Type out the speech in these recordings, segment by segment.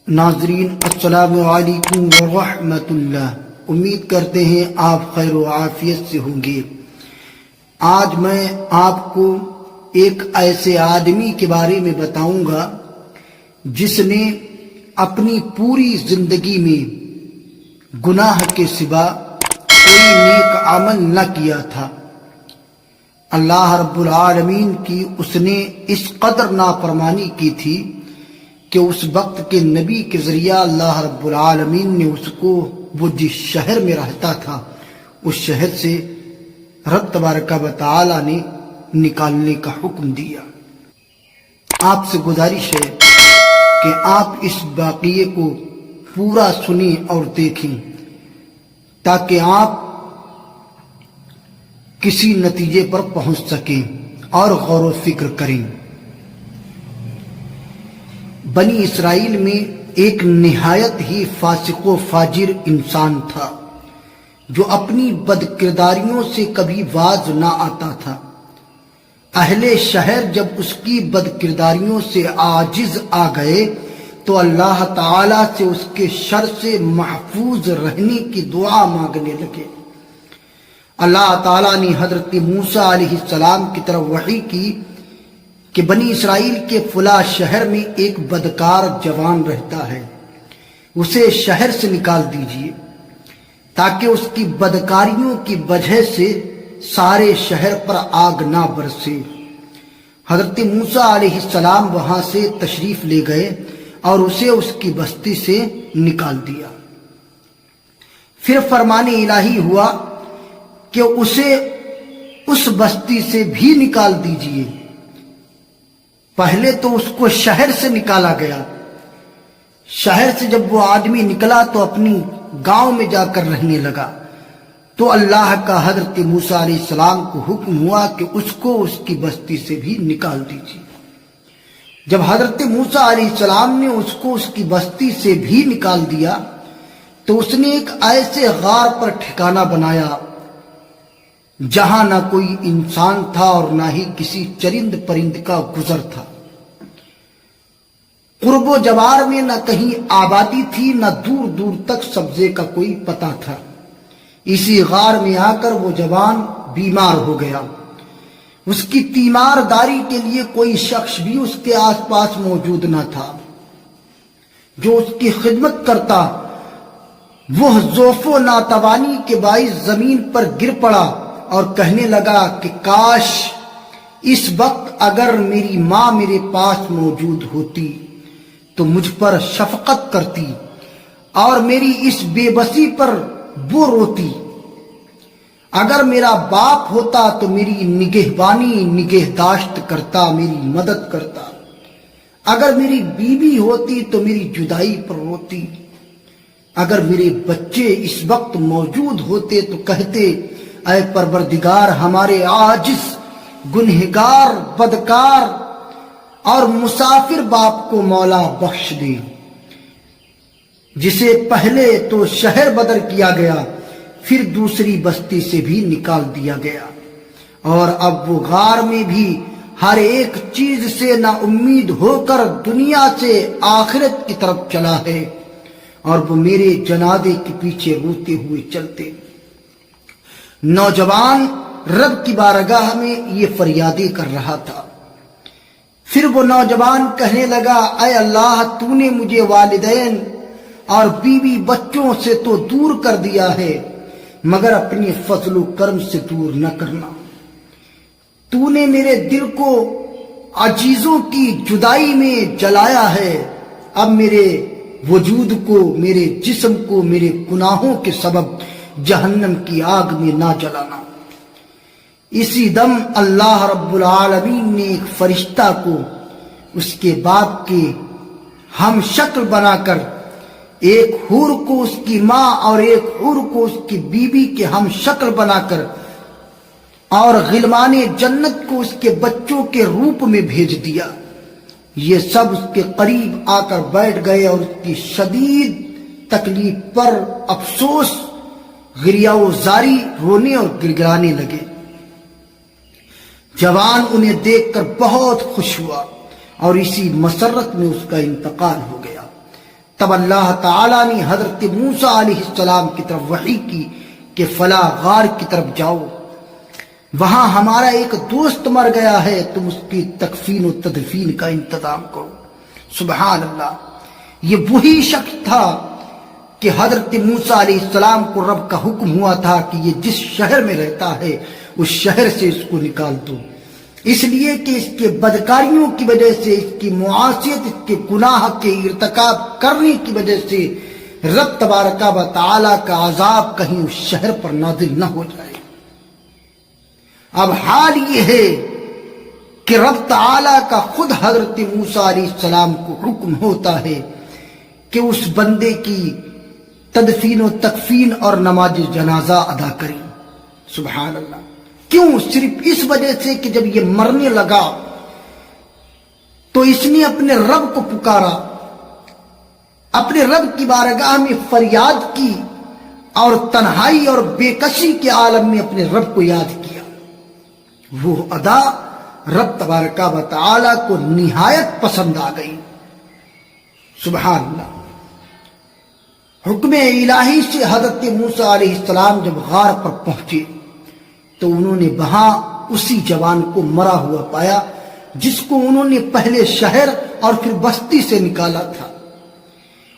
ناظرین السلام علیکم ورحمۃ اللہ، امید کرتے ہیں آپ خیر و عافیت سے ہوں گے۔ آج میں آپ کو ایک ایسے آدمی کے بارے میں بتاؤں گا جس نے اپنی پوری زندگی میں گناہ کے سوا کوئی نیک عمل نہ کیا تھا۔ اللہ رب العالمین کی اس نے اس قدر نافرمانی کی تھی کہ اس وقت کے نبی کے ذریعہ اللہ رب العالمین نے اس کو وہ جس شہر میں رہتا تھا اس شہر سے رب تبارک و تعالی نے نکالنے کا حکم دیا۔ آپ سے گزارش ہے کہ آپ اس واقعے کو پورا سنیں اور دیکھیں تاکہ آپ کسی نتیجے پر پہنچ سکیں اور غور و فکر کریں۔ بنی اسرائیل میں ایک نہایت ہی فاسق و فاجر انسان تھا جو اپنی بد کرداریوں سے کبھی باز نہ آتا تھا۔ اہل شہر جب اس کی بد کرداریوں سے عاجز آ گئے تو اللہ تعالی سے اس کے شر سے محفوظ رہنے کی دعا مانگنے لگے۔ اللہ تعالیٰ نے حضرت موسیٰ علیہ السلام کی طرف وحی کی کہ بنی اسرائیل کے فلاں شہر میں ایک بدکار جوان رہتا ہے، اسے شہر سے نکال دیجیے تاکہ اس کی بدکاریوں کی وجہ سے سارے شہر پر آگ نہ برسے۔ حضرت موسیٰ علیہ السلام وہاں سے تشریف لے گئے اور اسے اس کی بستی سے نکال دیا۔ پھر فرمان الہی ہوا کہ اسے اس بستی سے بھی نکال دیجیے۔ پہلے تو اس کو شہر سے نکالا گیا، شہر سے جب وہ آدمی نکلا تو اپنی گاؤں میں جا کر رہنے لگا، تو اللہ کا حضرت موسیٰ علیہ السلام کو حکم ہوا کہ اس کو اس کی بستی سے بھی نکال دیجیے۔ جب حضرت موسیٰ علیہ السلام نے اس کو اس کی بستی سے بھی نکال دیا تو اس نے ایک ایسے غار پر ٹھکانہ بنایا جہاں نہ کوئی انسان تھا اور نہ ہی کسی چرند پرند کا گزر تھا۔ قرب و جوار میں نہ کہیں آبادی تھی، نہ دور دور تک سبزے کا کوئی پتہ تھا۔ اسی غار میں آ کر وہ جوان بیمار ہو گیا۔ اس کی تیمار داری کے لیے کوئی شخص بھی اس کے آس پاس موجود نہ تھا جو اس کی خدمت کرتا۔ وہ ضعف و ناتوانی کے باعث زمین پر گر پڑا اور کہنے لگا کہ کاش اس وقت اگر میری ماں میرے پاس موجود ہوتی تو مجھ پر شفقت کرتی اور میری اس بے بسی پر وہ روتی۔ اگر میرا باپ ہوتا تو میری نگہبانی نگہداشت کرتا، میری مدد کرتا۔ اگر میری بیوی ہوتی تو میری جدائی پر روتی۔ اگر میرے بچے اس وقت موجود ہوتے تو کہتے اے پروردگار ہمارے عاجز گنہگار بدکار اور مسافر باپ کو مولا بخش دے، جسے پہلے تو شہر بدر کیا گیا پھر دوسری بستی سے بھی نکال دیا گیا، اور اب وہ غار میں بھی ہر ایک چیز سے نا امید ہو کر دنیا سے آخرت کی طرف چلا ہے، اور وہ میرے جنازے کے پیچھے روتے ہوئے چلتے۔ نوجوان رب کی بارگاہ میں یہ فریادیں کر رہا تھا۔ پھر وہ نوجوان کہنے لگا اے اللہ تو نے مجھے والدین اور بیوی بچوں سے تو دور کر دیا ہے، مگر اپنی فضل و کرم سے دور نہ کرنا۔ تو نے میرے دل کو عزیزوں کی جدائی میں جلایا ہے، اب میرے وجود کو، میرے جسم کو میرے گناہوں کے سبب جہنم کی آگ میں نہ جلانا۔ اسی دم اللہ رب العالمین نے ایک فرشتہ کو اس کے باپ کے ہم شکل بنا کر، ایک حور کو اس کی ماں اور ایک حور کو اس کی بیوی کے ہم شکل بنا کر، اور غلمان جنت کو اس کے بچوں کے روپ میں بھیج دیا۔ یہ سب اس کے قریب آ کر بیٹھ گئے اور اس کی شدید تکلیف پر افسوس، گریہ و زاری، رونے اور گڑگڑانے لگے۔ جوان انہیں دیکھ کر بہت خوش ہوا اور اسی مسرت میں اس کا انتقال ہو گیا۔ تب اللہ تعالیٰ نے حضرت موسیٰ علیہ السلام کی طرف وحی کی کہ فلاں غار کی طرف جاؤ، وہاں ہمارا ایک دوست مر گیا ہے، تم اس کی تکفین و تدفین کا انتظام کرو۔ سبحان اللہ، یہ وہی شخص تھا کہ حضرت موسیٰ علیہ السلام کو رب کا حکم ہوا تھا کہ یہ جس شہر میں رہتا ہے اس شہر سے اس کو نکال دو، اس لیے کہ اس کے بدکاریوں کی وجہ سے، اس کی معاصیت، اس کے گناہ کے ارتکاب کرنے کی وجہ سے رب تبارک و تعالی کا عذاب کہیں اس شہر پر نازل نہ ہو جائے۔ اب حال یہ ہے کہ رب تعالی کا خود حضرت موسیٰ علیہ السلام کو حکم ہوتا ہے کہ اس بندے کی تدفین و تکفین اور نماز جنازہ ادا کریں۔ سبحان اللہ، کیوں؟ صرف اس وجہ سے کہ جب یہ مرنے لگا تو اس نے اپنے رب کو پکارا، اپنے رب کی بارگاہ میں فریاد کی اور تنہائی اور بے کسی کے عالم میں اپنے رب کو یاد کیا۔ وہ ادا رب تبارک و تعالی کو نہایت پسند آ گئی۔ سبحان اللہ، حکم الہی سے حضرت موسیٰ علیہ السلام جب غار پر پہنچے تو انہوں نے وہاں اسی جوان کو مرا ہوا پایا جس کو انہوں نے پہلے شہر اور پھر بستی سے نکالا تھا۔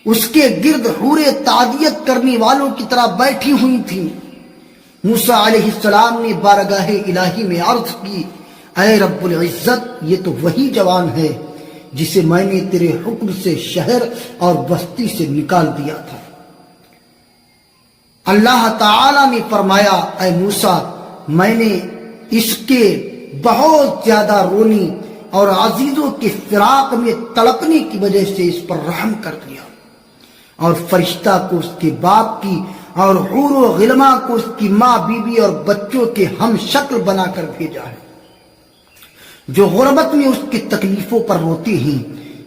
اس کے گرد حوریں تعدیت کرنے والوں کی طرح بیٹھی ہوئی تھیں۔ موسیٰ علیہ السلام نے بارگاہ الہی میں عرض کی، اے رب العزت، یہ تو وہی جوان ہے جسے میں نے تیرے حکم سے شہر اور بستی سے نکال دیا تھا۔ اللہ تعالی نے فرمایا، اے موسیٰ، میں نے اس کے بہت زیادہ رونی اور عزیزوں کے فراق میں تڑپنے کی وجہ سے اس پر رحم کر دیا، اور فرشتہ کو اس کے باپ کی اور حور و غلما کو اس کی ماں، بیوی اور بچوں کے ہم شکل بنا کر بھیجا ہے، جو غربت میں اس کی تکلیفوں پر روتے ہیں۔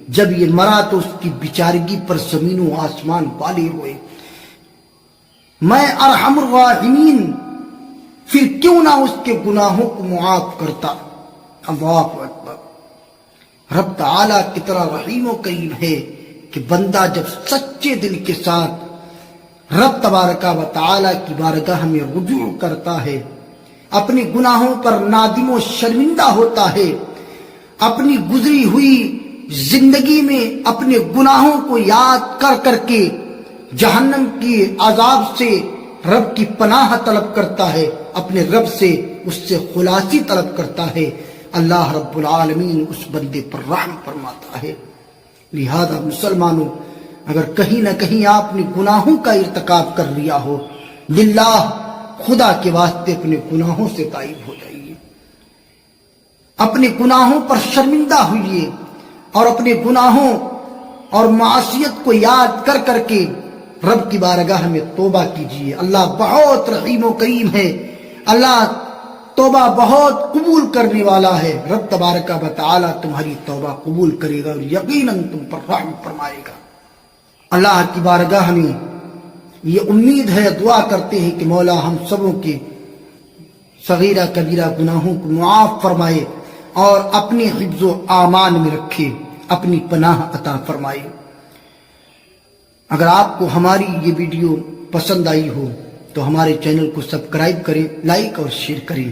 جب یہ مرا تو اس کی بیچارگی پر زمین و آسمان والے ہوئے۔ میں ارحم الراحمین، پھر کیوں نہ اس کے گناہوں کو معاف کرتا۔ اللہ اکبر، رب تعالیٰ کی طرح رحیم و کریم ہے کہ بندہ جب سچے دل کے ساتھ رب تبارک و تعالیٰ کی بارگاہ میں رجوع کرتا ہے، اپنے گناہوں پر نادم و شرمندہ ہوتا ہے، اپنی گزری ہوئی زندگی میں اپنے گناہوں کو یاد کر کر کے جہنم کی عذاب سے رب کی پناہ طلب کرتا ہے، اپنے رب سے اس سے خلاصی طلب کرتا ہے، اللہ رب العالمین اس بندے پر رحم فرماتا ہے۔ لہذا مسلمانوں، اگر کہیں نہ کہیں آپ نے گناہوں کا ارتکاب کر لیا ہو، للہ خدا کے واسطے اپنے گناہوں سے تائب ہو جائیے، اپنے گناہوں پر شرمندہ ہوئیے، اور اپنے گناہوں اور معصیت کو یاد کر کر کے رب کی بارگاہ میں توبہ کیجیے۔ اللہ بہت رحیم و کریم ہے، اللہ توبہ بہت قبول کرنے والا ہے۔ رب تبارک و تعالی تمہاری توبہ قبول کرے گا اور یقیناً تم پر رحم فرمائے گا۔ اللہ کی بارگاہ میں یہ امید ہے، دعا کرتے ہیں کہ مولا ہم سبوں کے صغیرہ کبیرہ گناہوں کو معاف فرمائے اور اپنے حفظ و امان میں رکھے، اپنی پناہ عطا فرمائے۔ اگر آپ کو ہماری یہ ویڈیو پسند آئی ہو تو ہمارے چینل کو سبسکرائب کریں، لائک اور شیئر کریں،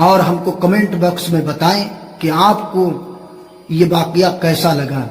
اور ہم کو کمنٹ باکس میں بتائیں کہ آپ کو یہ واقعہ کیسا لگا۔